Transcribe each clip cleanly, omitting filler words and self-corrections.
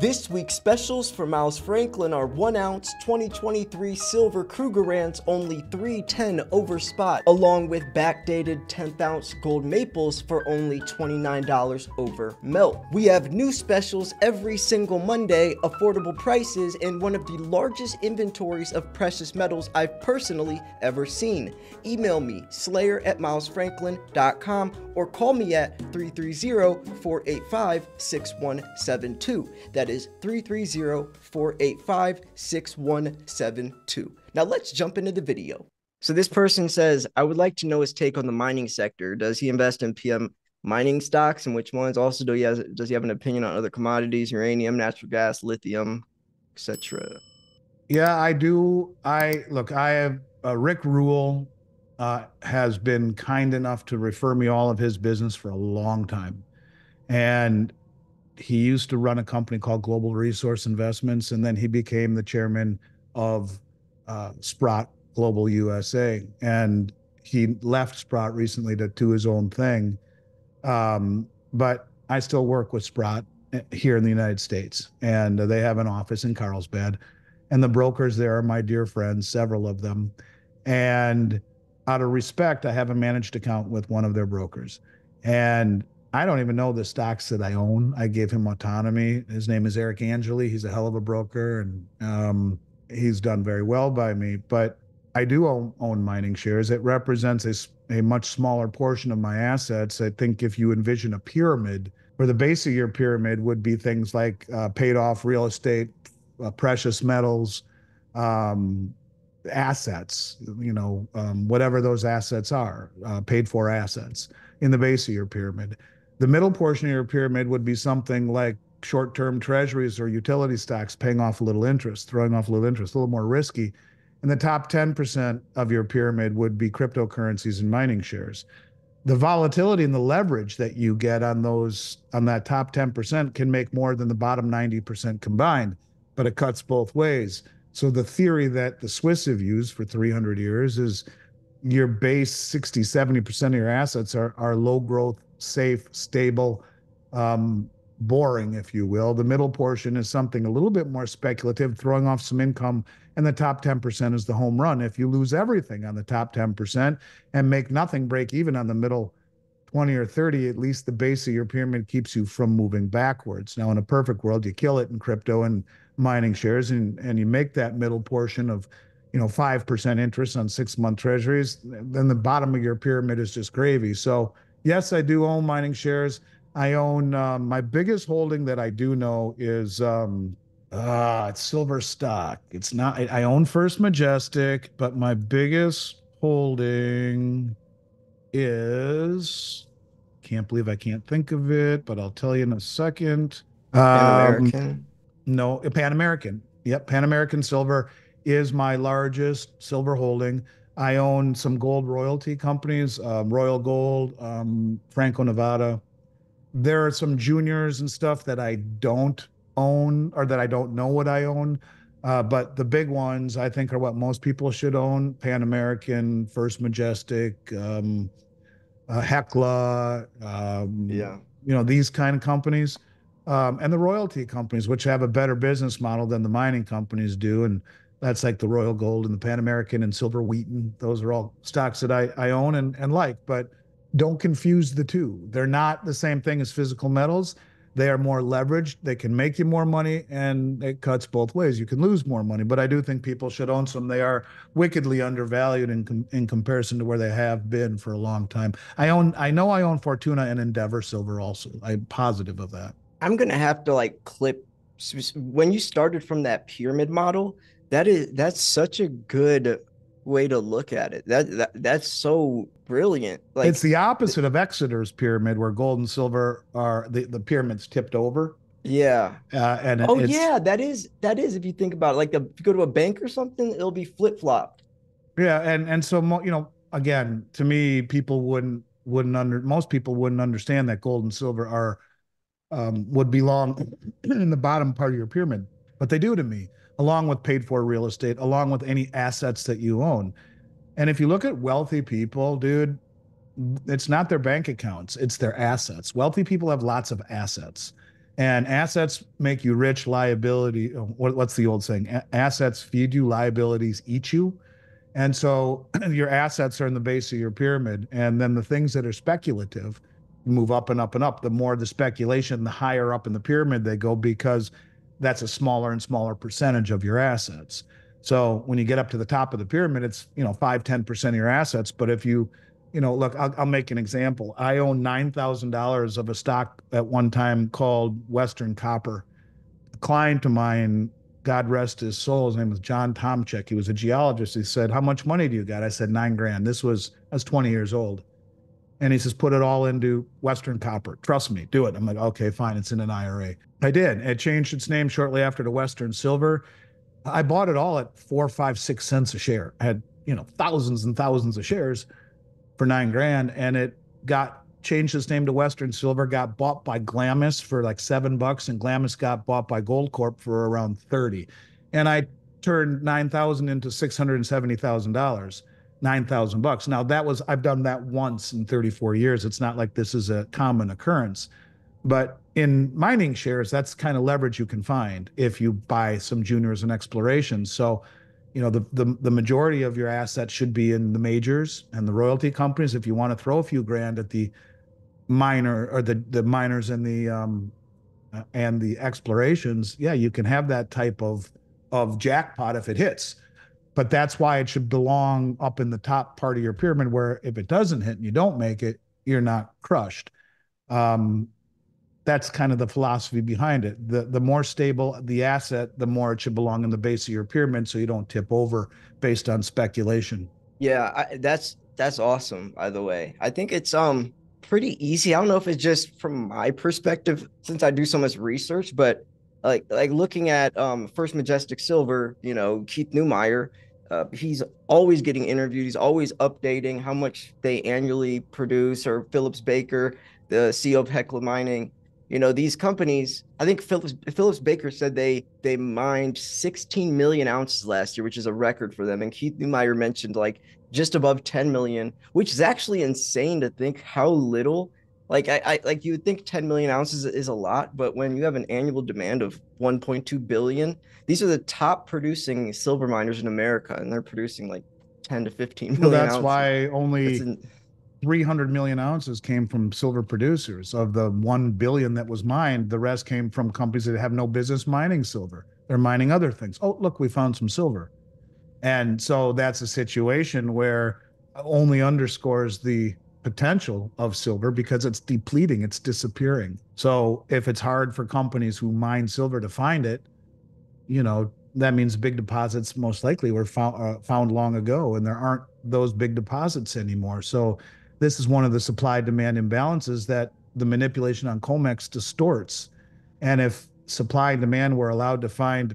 This week's specials for Miles Franklin are 1 ounce 2023 silver Krugerrands only $3.10 over spot, along with backdated 10th ounce gold maples for only $29 over melt. We have new specials every single Monday, affordable prices, and one of the largest inventories of precious metals I've personally ever seen. Email me, slayer@milesfranklin.com, or call me at 330-485-6172. That is 330-485-6172. Now let's jump into the video. So this person says, I would like to know his take on the mining sector. Does he invest in PM mining stocks, and which ones? Also, does he have an opinion on other commodities, uranium, natural gas, lithium, etc.? Yeah, I do. I have Rick Rule has been kind enough to refer me all of his business for a long time. And he used to run a company called Global Resource Investments, and then he became the chairman of Sprott Global USA. And he left Sprott recently to do his own thing. But I still work with Sprott here in the United States, and they have an office in Carlsbad. And the brokers there are my dear friends, several of them. And out of respect, I have a managed account with one of their brokers. And I don't even know the stocks that I own. I gave him autonomy. His name is Eric Angeli. He's a hell of a broker, and he's done very well by me. But I do own mining shares. It represents a much smaller portion of my assets. I think if you envision a pyramid, where the base of your pyramid would be things like paid off real estate, precious metals, assets, whatever those assets are, paid for assets in the base of your pyramid. The middle portion of your pyramid would be something like short-term treasuries or utility stocks paying off a little interest, throwing off a little interest, a little more risky. And the top 10% of your pyramid would be cryptocurrencies and mining shares. The volatility and the leverage that you get on that top 10% can make more than the bottom 90% combined, but it cuts both ways. So the theory that the Swiss have used for 300 years is your base 60, 70% of your assets are low growth, safe, stable, boring, if you will. The middle portion is something a little bit more speculative, throwing off some income, and the top 10% is the home run. If you lose everything on the top 10% and make nothing break even on the middle 20 or 30, at least the base of your pyramid keeps you from moving backwards. Now, in a perfect world, you kill it in crypto and mining shares, and you make that middle portion of 5% interest on 6-month treasuries, then the bottom of your pyramid is just gravy. So yes, I do own mining shares. I own my biggest holding that I do know is it's silver stock. It's not. I own First Majestic, but my biggest holding is, can't believe I can't think of it, but I'll tell you in a second. Pan American? No, Pan American. Yep, Pan American Silver is my largest silver holding. I own some gold royalty companies, Royal Gold, Franco-Nevada. There are some juniors and stuff that I don't own, or that I don't know what I own. But the big ones, I think, are what most people should own: Pan American, First Majestic, Hecla, these kind of companies. And the royalty companies, which have a better business model than the mining companies do. And that's like the Royal Gold and the Pan American and Silver Wheaton. Those are all stocks that I own and like, but don't confuse the two. They're not the same thing as physical metals. They are more leveraged. They can make you more money, and it cuts both ways. You can lose more money, but I do think people should own some. They are wickedly undervalued in comparison to where they have been for a long time. I know I own Fortuna and Endeavor Silver also. I'm positive of that. I'm going to have to clip when you started from that pyramid model. That's such a good way to look at it. That's so brilliant. It's the opposite of Exeter's pyramid, where gold and silver are the pyramid's tipped over. Yeah. That is if you think about it, if you go to a bank or something, it'll be flip-flopped. Yeah, and so again, to me, most people wouldn't understand that gold and silver would belong in the bottom part of your pyramid, but they do to me, along with paid for real estate, along with any assets that you own. And if you look at wealthy people, dude, it's not their bank accounts, it's their assets. Wealthy people have lots of assets. And assets make you rich, liability. What's the old saying? Assets feed you, liabilities eat you. And so your assets are in the base of your pyramid. And then the things that are speculative move up and up and up. The more the speculation, the higher up in the pyramid they go, because that's a smaller and smaller percentage of your assets. So when you get up to the top of the pyramid, it's, 5-10% of your assets. But if look, I'll make an example. I own $9,000 of a stock at one time called Western Copper. A client of mine, God rest his soul, his name was John Tomchek. He was a geologist. He said, "How much money do you got?" I said, 9 grand. I was 20 years old. And he says, "Put it all into Western Copper. Trust me, do it." I'm like, "Okay, fine. It's in an IRA." I did. It changed its name shortly after to Western Silver. I bought it all at 4, 5, 6 cents a share. I had, thousands and thousands of shares for 9 grand, and it got changed its name to Western Silver, got bought by Glamis for like $7, and Glamis got bought by Goldcorp for around 30. And I turned 9,000 into $670,000, $9,000. Now I've done that once in 34 years. It's not like this is a common occurrence. But in mining shares, that's kind of leverage you can find if you buy some juniors and explorations. So, the majority of your assets should be in the majors and the royalty companies. If you want to throw a few grand at the miner or the miners and the explorations, yeah, you can have that type of jackpot if it hits. But that's why it should belong up in the top part of your pyramid, where if it doesn't hit and you don't make it, you're not crushed. Um, that's kind of the philosophy behind it. The more stable the asset, the more it should belong in the base of your pyramid, so you don't tip over based on speculation. Yeah, that's awesome, by the way. I think it's pretty easy. I don't know if it's just from my perspective since I do so much research, but like looking at First Majestic Silver, Keith Neumeyer, he's always getting interviewed, he's always updating how much they annually produce, or Phillips Baker, the CEO of Hecla Mining. These companies, I think Phillips Baker said they mined 16 million ounces last year, which is a record for them. And Keith Neumeyer mentioned like just above 10 million, which is actually insane to think how little. Like I like you would think 10 million ounces is a lot, but when you have an annual demand of 1.2 billion, these are the top producing silver miners in America, and they're producing like 10 to 15 Well, million that's ounces. why That's only an 300 million ounces came from silver producers. Of the 1 billion that was mined, the rest came from companies that have no business mining silver. They're mining other things. Oh, look, we found some silver. And so that's a situation where only underscores the potential of silver, because it's depleting, it's disappearing. So if it's hard for companies who mine silver to find it, that means big deposits most likely were found long ago, and there aren't those big deposits anymore. So this is one of the supply demand imbalances that the manipulation on COMEX distorts. And if supply and demand were allowed to find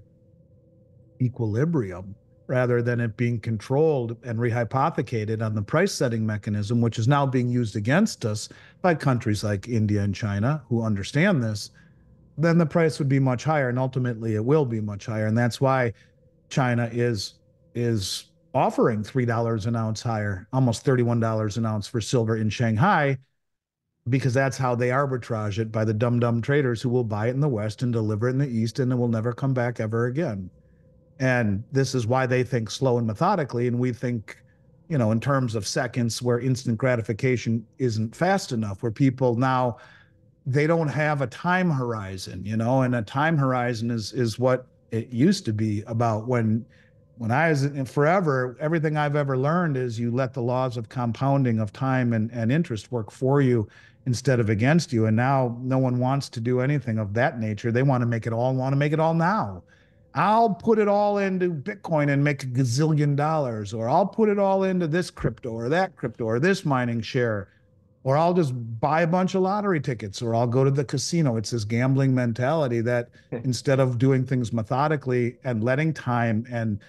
equilibrium rather than it being controlled and rehypothecated on the price setting mechanism, which is now being used against us by countries like India and China who understand this, then the price would be much higher, and ultimately it will be much higher. And that's why China is offering $3 an ounce higher, almost $31 an ounce for silver in Shanghai, because that's how they arbitrage it by the dumb traders who will buy it in the West and deliver it in the East, and it will never come back ever again. And this is why they think slow and methodically, and we think, in terms of seconds, where instant gratification isn't fast enough, where people now they don't have a time horizon, and a time horizon is what it used to be about when I was in forever. Everything I've ever learned is you let the laws of compounding of time and interest work for you instead of against you. And now no one wants to do anything of that nature. They want to make it all, now. I'll put it all into Bitcoin and make a gazillion dollars, or I'll put it all into this crypto or that crypto or this mining share, or I'll just buy a bunch of lottery tickets, or I'll go to the casino. It's this gambling mentality that instead of doing things methodically and letting time and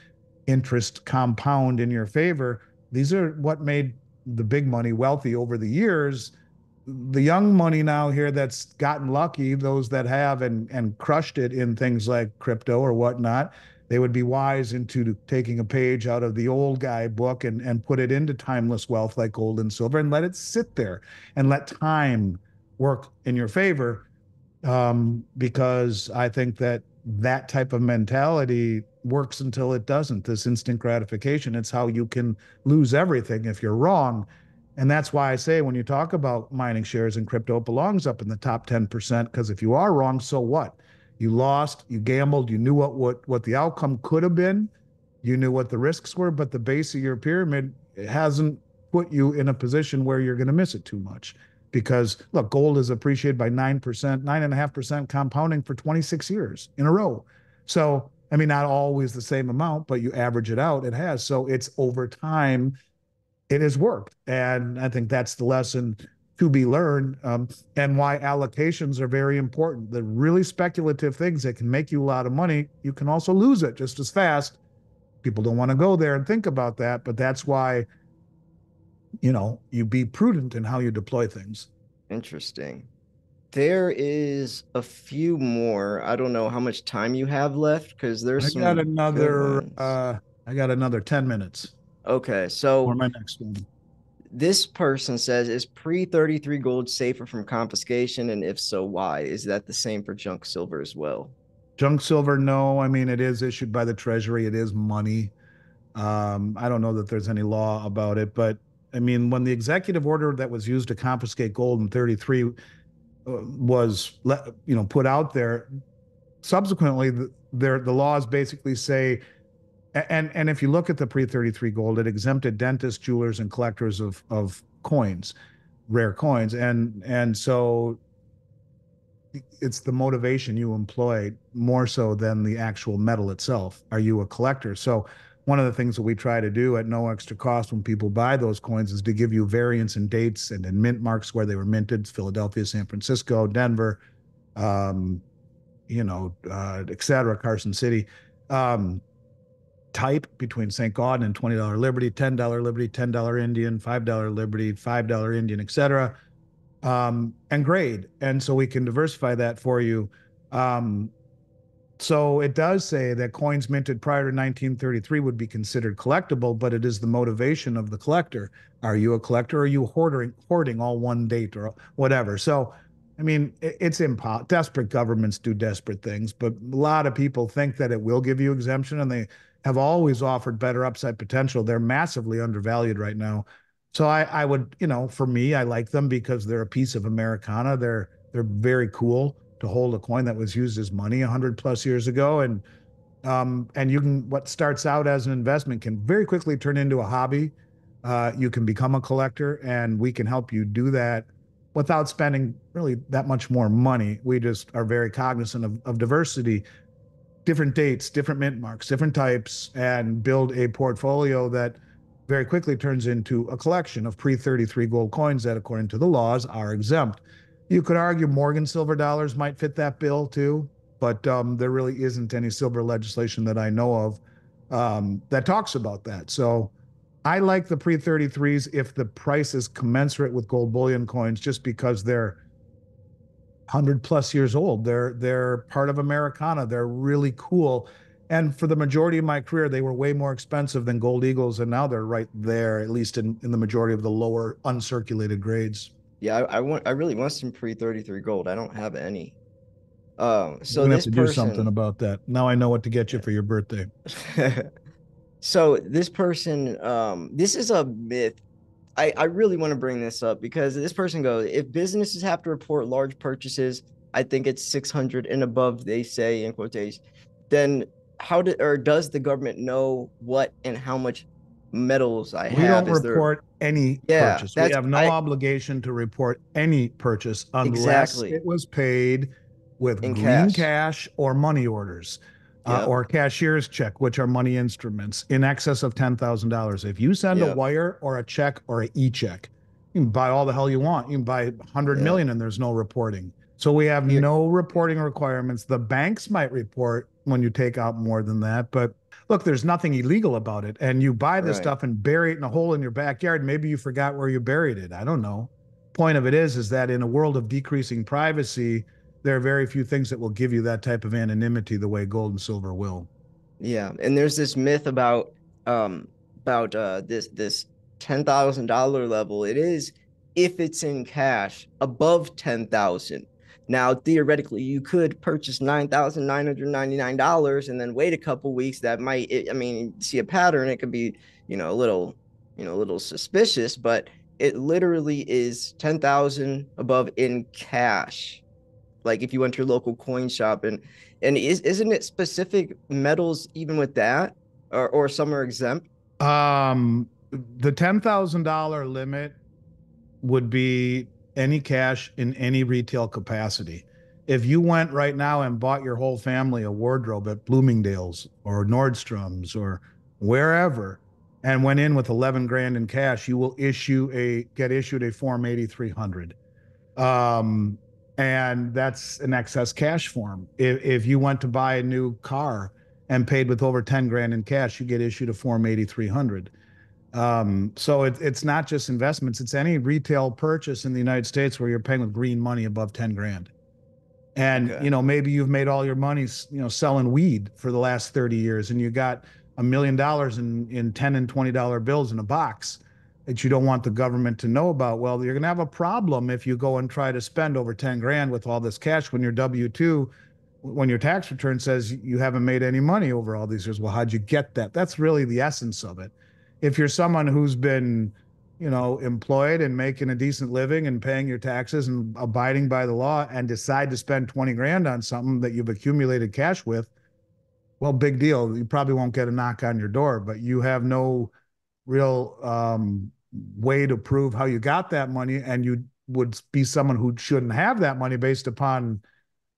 interest compound in your favor, these are what made the big money wealthy over the years. The young money now here that's gotten lucky, those that have and crushed it in things like crypto or whatnot, they would be wise into taking a page out of the old guy book and put it into timeless wealth like gold and silver, and let it sit there and let time work in your favor. because I think that that type of mentality works until it doesn't. This instant gratification, it's how you can lose everything if you're wrong. And that's why I say when you talk about mining shares and crypto, it belongs up in the top 10%, because if you are wrong, so what? You lost, you gambled, you knew what the outcome could have been, you knew what the risks were, but the base of your pyramid hasn't put you in a position where you're going to miss it too much. Because look, gold is appreciated by 9%, 9.5% compounding for 26 years in a row. So, I mean, not always the same amount, but you average it out, it has. So it's over time, it has worked. And I think that's the lesson to be learned, and why allocations are very important. The really speculative things that can make you a lot of money, you can also lose it just as fast. People don't want to go there and think about that, but that's why, you be prudent in how you deploy things. Interesting. There is a few more. I don't know how much time you have left because there's I got some good another ones. I got another 10 minutes Okay, for so my next one. this person says, is pre 33 gold safer from confiscation? And if so, why? Is that the same for junk silver as well? Junk silver, no. I mean, it is issued by the Treasury. It is money. I don't know that there's any law about it, but I mean, when the executive order that was used to confiscate gold in 33 was put out there, subsequently the laws basically say, and if you look at the pre-33 gold, it exempted dentists, jewelers, and collectors of coins, rare coins, and so it's the motivation you employ more so than the actual metal itself. Are you a collector? So one of the things that we try to do at no extra cost when people buy those coins is to give you variants and dates and then mint marks where they were minted: Philadelphia, San Francisco, Denver, um, et cetera, Carson City. Um, Type between St. Gaudens and $20 Liberty, $10 Liberty, $10 Indian, $5 Liberty, $5 Indian, et cetera, and grade. And so we can diversify that for you. Um, so it does say that coins minted prior to 1933 would be considered collectible, but it is the motivation of the collector. Are you a collector, or are you hoarding all one date or whatever? So, I mean, it's impossible. Desperate governments do desperate things, but a lot of people think that it will give you exemption, and they have always offered better upside potential. They're massively undervalued right now. So I would, for me, I like them because they're a piece of Americana. They're very cool to hold a coin that was used as money 100 plus years ago. And you can, what starts out as an investment can very quickly turn into a hobby. You can become a collector, and we can help you do that without spending really that much more money. We just are very cognizant of diversity, different dates, different mint marks, different types, and build a portfolio that very quickly turns into a collection of pre-33 gold coins that, according to the laws, are exempt. You could argue Morgan silver dollars might fit that bill too, but there really isn't any silver legislation that I know of that talks about that. So I like the pre-33s if the price is commensurate with gold bullion coins, just because they're 100 plus years old. They're part of Americana. They're really cool. And for the majority of my career, they were way more expensive than gold eagles, and now they're right there, at least in the majority of the lower uncirculated grades. Yeah, I really want some pre 33 gold. I don't have any. We're So gonna have this to do something person, about that. Now I know what to get you for your birthday. yeah. So this person, this is a myth. I really want to bring this up because this person goes, if businesses have to report large purchases, I think it's 600 and above, they say in quotation, then does the government know what and how much metals I We have? don't Is there, report any yeah, purchase. We have no I obligation to report any purchase unless exactly it was paid with in green cash. cash or money orders, Yep, or cashier's check, which are money instruments in excess of $10,000. If you send a yep, wire or a check or an e-check, you can buy all the hell you want. You can buy 100 yeah. million and there's no reporting. So we have Here, no reporting requirements. The banks might report when you take out more than that, but look, there's nothing illegal about it. And you buy this right. stuff and bury it in a hole in your backyard. Maybe you forgot where you buried it. I don't know. Point of it is that in a world of decreasing privacy, there are very few things that will give you that type of anonymity the way gold and silver will. Yeah, and there's this myth um this $10,000 level. It is if it's in cash above 10,000. Now, theoretically, you could purchase $9,999 and then wait a couple weeks. That might, I mean, see a pattern. It could be, a little, a little suspicious, but it literally is 10,000 above in cash. Like if you went to your local coin shop, and isn't it specific metals even with that, or some are exempt? The $10,000 limit would be any cash in any retail capacity. If you went right now and bought your whole family a wardrobe at Bloomingdale's or Nordstrom's or wherever and went in with 11 grand in cash, you will get issued a Form 8300. Um, and that's an excess cash form. If you went to buy a new car and paid with over 10 grand in cash, you get issued a Form 8300. So it's not just investments, it's any retail purchase in the United States where you're paying with green money above 10 grand. And, Okay. maybe you've made all your money, selling weed for the last 30 years and you got $1 million in 10 and $20 bills in a box that you don't want the government to know about. Well, you're going to have a problem if you go and try to spend over 10 grand with all this cash when your W-2, when your tax return says you haven't made any money over all these years. Well, how'd you get that? That's really the essence of it. If you're someone who's been, employed and making a decent living and paying your taxes and abiding by the law and decide to spend 20 grand on something that you've accumulated cash with, well, big deal. You probably won't get a knock on your door, but you have no real way to prove how you got that money. And you would be someone who shouldn't have that money based upon,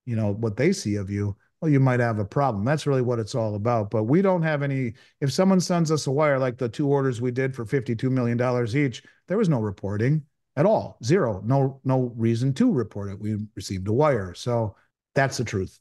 what they see of you. Well, you might have a problem. That's really what it's all about. But we don't have any, if someone sends us a wire like the two orders we did for $52 million each, there was no reporting at all. Zero. No reason to report it. We received a wire. So that's the truth.